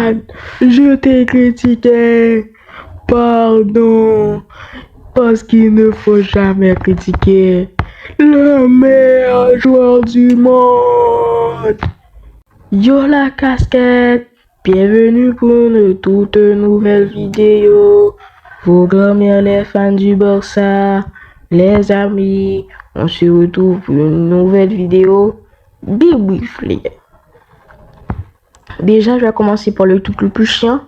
Yann, je t'ai critiqué. Pardon, parce qu'il ne faut jamais critiquer le meilleur joueur du monde. Yo la casquette, bienvenue pour une toute nouvelle vidéo. Programmez les fans du Barça, les amis, on se retrouve pour une nouvelle vidéo. Débrief les gars. Déjà, je vais commencer par le truc le plus chiant.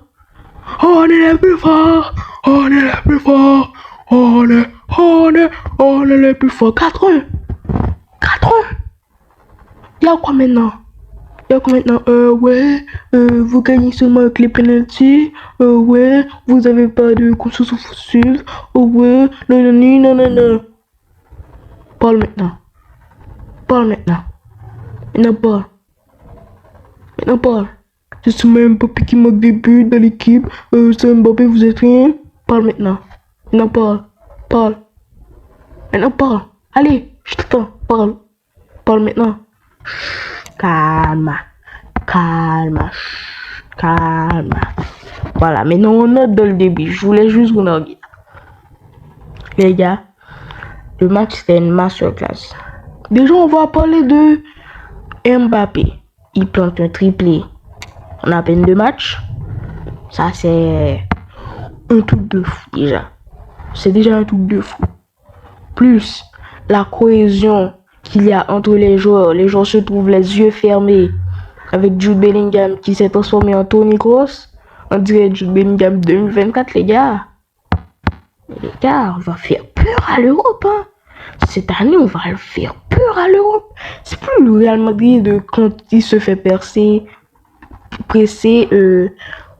On est les plus forts, on est les plus forts, on est les plus forts. 4-1. Y'a quoi maintenant? Vous gagnez seulement avec les penalties. Ouais, vous avez pas de conscience offensive. Ouais, non. Parle maintenant. Maintenant parle. C'est même Mbappé qui marque des buts dans l'équipe. C'est Mbappé, vous êtes rien. Parle maintenant. Maintenant parle. Allez, je t'attends. Parle maintenant. Calme. Voilà, maintenant on note dans le début. Je voulais juste vous dire. Les gars, le match c'était une masterclass. Déjà, on va parler de Mbappé. Il plante un triplé en à peine 2 matchs. Ça, c'est un truc de fou déjà. C'est déjà un truc de fou. Plus la cohésion qu'il y a entre les joueurs. Les joueurs se trouvent les yeux fermés. Avec Jude Bellingham qui s'est transformé en Toni Kroos. On dirait Jude Bellingham 2024, les gars. Les gars, on va faire peur à l'Europe. Hein. Cette année, on va faire peur à l'Europe. C'est plus le Real Madrid quand il se fait presser.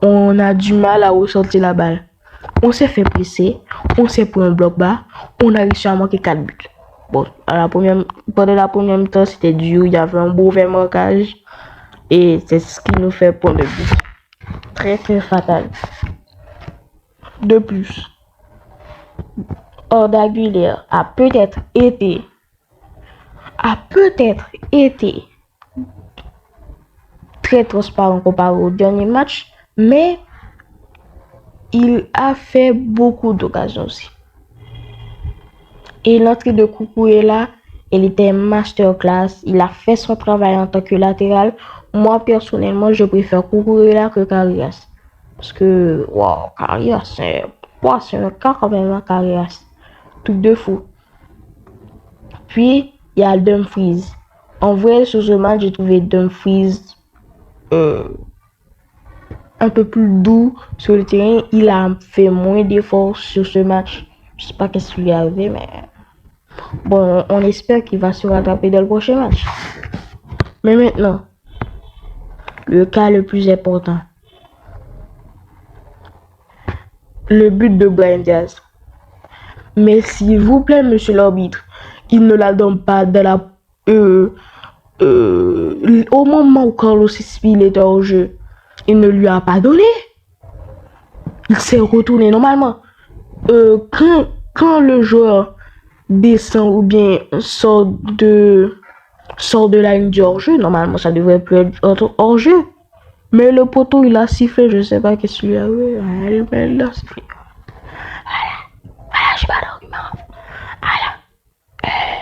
On a du mal à ressortir la balle. On s'est fait presser. On s'est pris un bloc bas. On a réussi à marquer 4 buts. Bon, pendant la première mi-temps, c'était dur. Il y avait un mauvais marquage. Et c'est ce qui nous fait prendre le but. Très fatal. De plus, Arda Güler a peut-être été très transparent comparé au dernier match, mais il a fait beaucoup d'occasions aussi. Et l'entrée de Cucurella, elle était masterclass. Il a fait son travail en tant que latéral. Moi, personnellement, je préfère Cucurella que Carillas. Parce que, wow, Carillas, c'est un cas quand même, hein, Carillas. Truc de fou. Puis, il y a Dumfries. En vrai, sur ce match, j'ai trouvé Dumfries un peu plus doux sur le terrain. Il a fait moins d'efforts sur ce match. Je sais pas qu'est-ce qui lui est arrivé, mais bon, on espère qu'il va se rattraper dans le prochain match. Mais maintenant, le cas le plus important. Le but de Brahim Diaz. Mais s'il vous plaît, monsieur l'arbitre, il ne la donne pas de la... au moment où Carlos Espil était au jeu, il ne lui a pas donné. Il s'est retourné normalement. Quand le joueur descend ou bien sort de la ligne du hors-jeu, normalement ça devrait plus être hors-jeu. Mais le poteau il a sifflé, je sais pas qu'est-ce qu'il a eu. Il a sifflé. Voilà, j'ai pas d'argument.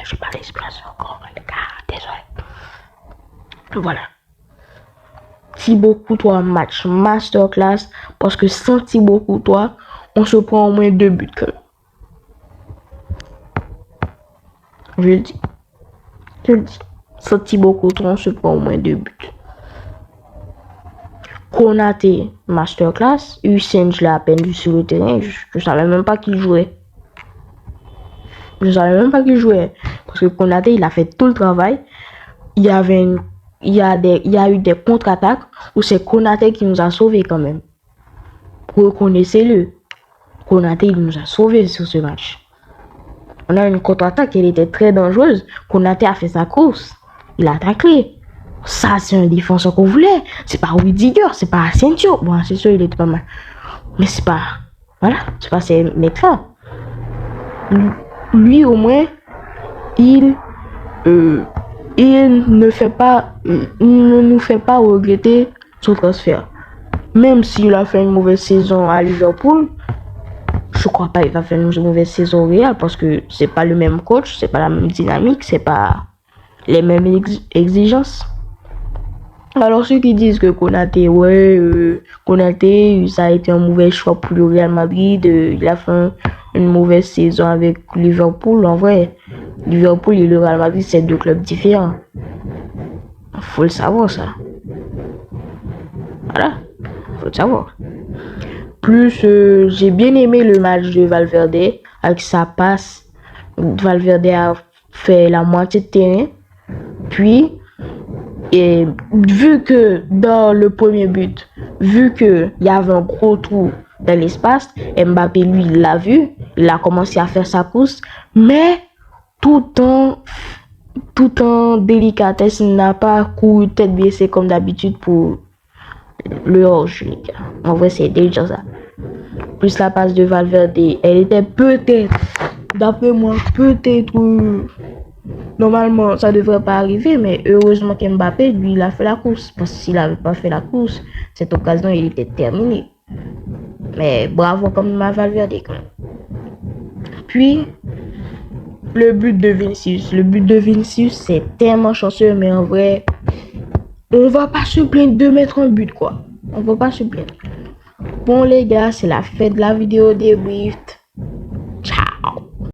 J'ai pas d'expression encore, les gars, désolé. Voilà. Thibaut Courtois match masterclass parce que sans Thibaut Courtois, on se prend au moins 2 buts. Je le dis. Sans Thibaut Courtois, on se prend au moins 2 buts. Konaté masterclass. Hussein, je l'ai à peine vu sur le terrain. Je savais même pas qu'il jouait. Parce que Konaté, il a fait tout le travail. Il y a eu des contre-attaques où c'est Konaté qui nous a sauvés quand même. Reconnaissez-le. Konaté, il nous a sauvés sur ce match. On a une contre-attaque, elle était très dangereuse. Konaté a fait sa course. Il a taclé. Ça, c'est un défenseur qu'on voulait. C'est pas Rudiger, c'est pas Asensio. Bon, c'est sûr, il était pas mal. Mais c'est pas... Voilà, c'est pas ces mecs-là. Lui, au moins, il ne nous fait pas regretter son transfert. même s'il a fait une mauvaise saison à Liverpool, je crois pas qu'il va faire une mauvaise saison au Real parce que c'est pas le même coach, c'est pas la même dynamique, c'est pas les mêmes exigences. Alors ceux qui disent que Konaté, Konaté, ça a été un mauvais choix pour le Real Madrid, il a fait une mauvaise saison avec Liverpool. En vrai, Liverpool et le Real Madrid, c'est deux clubs différents. Faut le savoir ça. Voilà, faut le savoir. Plus, j'ai bien aimé le match de Valverde avec sa passe. Valverde a fait la moitié de terrain. Puis, et vu que dans le premier but, vu qu'il y avait un gros trou dans l'espace, Mbappé lui l'a vu, il a commencé à faire sa course, mais tout en délicatesse, il n'a pas couru tête baissée comme d'habitude pour le hors-jeu. En vrai, c'est déjà ça. Plus la passe de Valverde, elle était peut-être, d'après moi, peut-être. Normalement, ça devrait pas arriver, mais heureusement qu'Mbappé, lui, il a fait la course. Parce que s'il n'avait pas fait la course, cette occasion, il était terminé. Mais bravo comme ma Valverde quand même. Puis, le but de Vinicius. Le but de Vinicius, c'est tellement chanceux, mais en vrai, on va pas se plaindre de mettre un but, quoi. On va pas se plaindre. Bon, les gars, c'est la fin de la vidéo débrief.